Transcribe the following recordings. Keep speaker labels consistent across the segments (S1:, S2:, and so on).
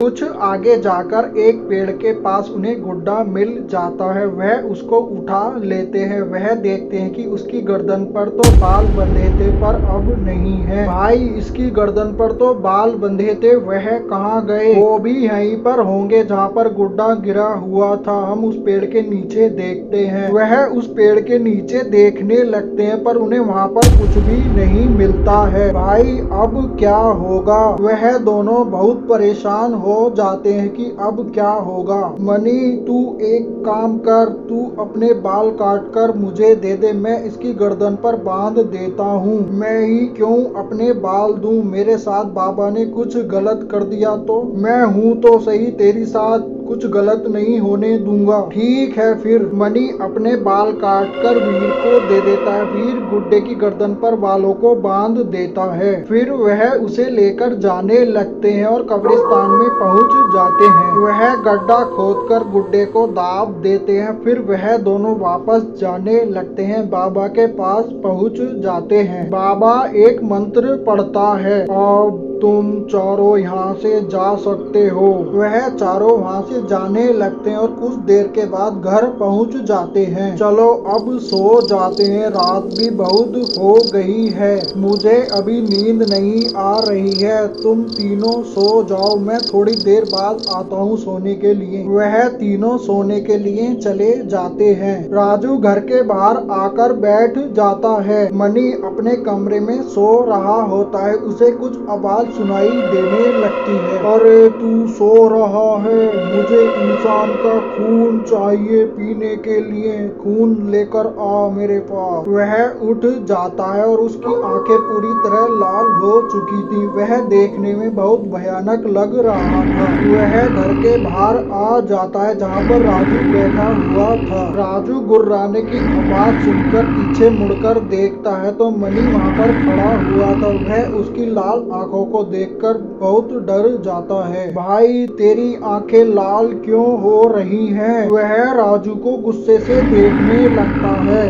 S1: कुछ आगे जाकर एक पेड़ के पास उन्हें गुड्डा मिल जाता है। वह उसको उठा लेते हैं। वह देखते हैं कि उसकी गर्दन पर तो बाल बंधे थे पर अब नहीं है। भाई, इसकी गर्दन पर तो बाल बंधे थे, वह कहाँ गए? वो भी यहीं पर होंगे जहाँ पर गुड्डा गिरा हुआ था। हम उस पेड़ के नीचे देखते हैं। वह उस पेड़ के नीचे देखने लगते हैं पर उन्हें वहाँ पर कुछ भी नहीं मिलता है। भाई, अब क्या होगा? वह दोनों बहुत परेशान हो जाते हैं कि अब क्या होगा। मनी, तू एक काम कर, तू अपने बाल काट कर मुझे दे दे, मैं इसकी गर्दन पर बांध देता हूँ। मैं ही क्यों अपने बाल दूं? मेरे साथ बाबा ने कुछ गलत कर दिया तो? मैं हूँ तो सही, तेरी साथ कुछ गलत नहीं होने दूंगा। ठीक है फिर। मनी अपने बाल काट कर वीर को दे देता है। वीर गुड्डे की गर्दन पर बालों को बांध देता है। फिर वह उसे लेकर जाने लगते हैं और कब्रिस्तान में पहुंच जाते हैं। वह गड्ढा खोदकर गुड्डे को दाब देते हैं। फिर वह दोनों वापस जाने लगते हैं। बाबा के पास पहुंच जाते हैं। बाबा एक मंत्र पढ़ता है और तुम चारों यहाँ से जा सकते हो। वह चारों वहाँ से जाने लगते हैं और कुछ देर के बाद घर पहुँच जाते हैं। चलो अब सो जाते हैं, रात भी बहुत हो गई है, मुझे अभी नींद नहीं आ रही है, तुम तीनों सो जाओ, मैं थोड़ी देर बाद आता हूँ सोने के लिए। वह तीनों सोने के लिए चले जाते हैं। राजू घर के बाहर आकर बैठ जाता है। मनी अपने कमरे में सो रहा होता है। उसे कुछ आवाज सुनाई देने लगती है। अरे तू सो रहा है? मुझे इंसान का खून चाहिए पीने के लिए, खून लेकर आ मेरे पास। वह उठ जाता है और उसकी आंखें पूरी तरह लाल हो चुकी थी। वह देखने में बहुत भयानक लग रहा था। वह घर के बाहर आ जाता है जहाँ पर राजू बैठा हुआ था। राजू गुर्राने की आवाज सुनकर पीछे मुड़कर देखता है तो मनी वहाँ पर खड़ा हुआ था। वह उसकी लाल आंखों को देखकर बहुत डर जाता है। भाई, तेरी आंखें लाल क्यों हो रही हैं? वह राजू को गुस्से से देखने लगता है।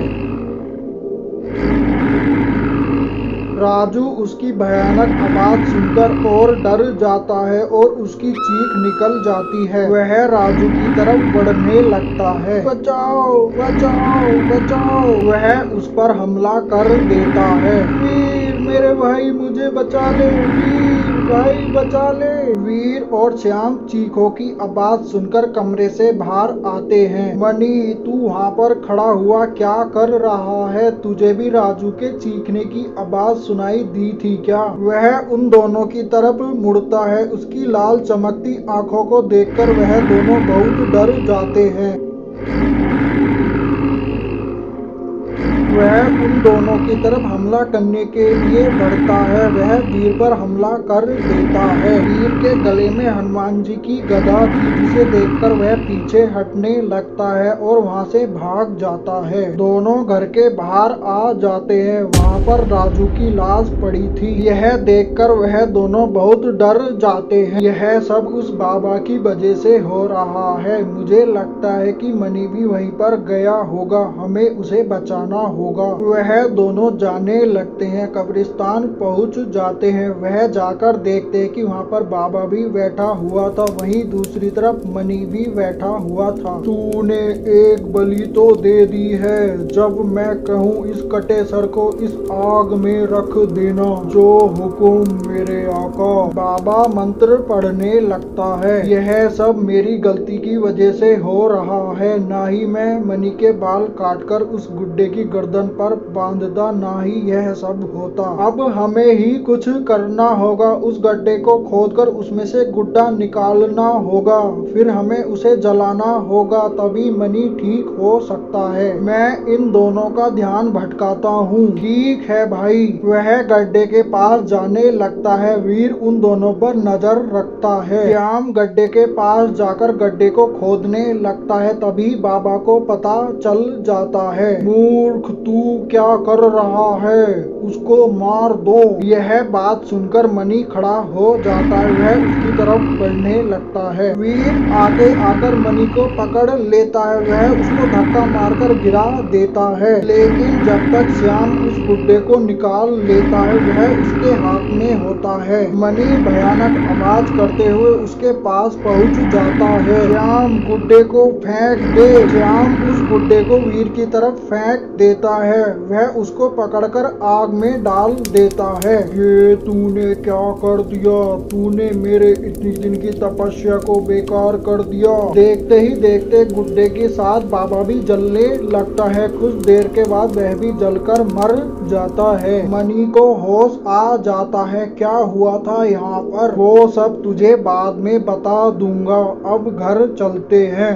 S1: राजू उसकी भयानक आवाज सुनकर और डर जाता है और उसकी चीख निकल जाती है। वह राजू की तरफ बढ़ने लगता है। बचाओ बचाओ बचाओ! वह उस पर हमला कर देता है। वीर, मेरे भाई, मुझे बचा ले। वीर भाई, बचा ले। वीर और श्याम चीखों की आवाज सुनकर कमरे से बाहर आते हैं। मनी, तू वहाँ पर खड़ा हुआ क्या कर रहा है? तुझे भी राजू के चीखने की आवाज सुनाई दी थी क्या? वह उन दोनों की तरफ मुड़ता है। उसकी लाल चमकती आंखों को देखकर वह दोनों बहुत डर जाते हैं। वह उन दोनों की तरफ हमला करने के लिए बढ़ता है। वह वीर पर हमला कर देता है। वीर के गले में हनुमान जी की गदा थी जिसे देखकर वह पीछे हटने लगता है और वहां से भाग जाता है। दोनों घर के बाहर आ जाते हैं। वहां पर राजू की लाश पड़ी थी। यह देखकर वह दोनों बहुत डर जाते हैं। यह सब उस बाबा की वजह से हो रहा है। मुझे लगता है कि मनी भी वहीं पर गया होगा, हमें उसे बचाना होगा। वह दोनों जाने लगते हैं। कब्रिस्तान पहुंच जाते हैं। वह जाकर देखते हैं कि वहां पर बाबा भी बैठा हुआ था, वहीं दूसरी तरफ मनी भी बैठा हुआ था। तूने एक बलि तो दे दी है, जब मैं कहूँ इस कटे सर को इस आग में रख देना, जो हुकुम मेरे आका। बाबा मंत्र पढ़ने लगता है। यह सब मेरी गलती की वजह से हो रहा है। ना ही मैं मनी के बाल काटकर उस गुड्डे की गर्दन पर बांधता, ना ही यह सब होता। अब हमें ही कुछ करना होगा। उस गड्ढे को खोदकर उसमें से गुड्डा निकालना होगा, फिर हमें उसे जलाना होगा, तभी मनी ठीक हो सकता है। मैं इन दोनों का ध्यान भटकाता हूँ। ठीक है भाई। वह गड्ढे के पास जाने लगता है। वीर उन दोनों पर नजर रखता है। श्याम गड्ढे के पास जाकर गड्ढे को खोदने लगता है। तभी बाबा को पता चल जाता है। मूर्ख, तू क्या कर रहा है, उसको मार दो। यह बात सुनकर मनी खड़ा हो जाता है, वह उसकी तरफ बढ़ने लगता है। वीर आगे आकर मनी को पकड़ लेता है, वह उसको धक्का मारकर गिरा देता है, लेकिन जब तक श्याम उस गुड्डे को निकाल लेता है वह उसके हाथ में होता है। मनी भयानक आवाज करते हुए उसके पास पहुंच जाता है। श्याम गुड्डे को फेंक दे। श्याम उस गुड्डे को वीर की तरफ फेंक देता है, वह उसको पकड़कर आग में डाल देता है। ये तूने क्या कर दिया, तूने मेरे इतनी दिन की तपस्या को बेकार कर दिया। देखते ही देखते गुड्डे के साथ बाबा भी जलने लगता है। कुछ देर के बाद वह भी जलकर मर जाता है। मनी को होश आ जाता है, क्या हुआ था यहाँ पर वो सब तुझे बाद में बता दूंगा, अब घर चलते हैं।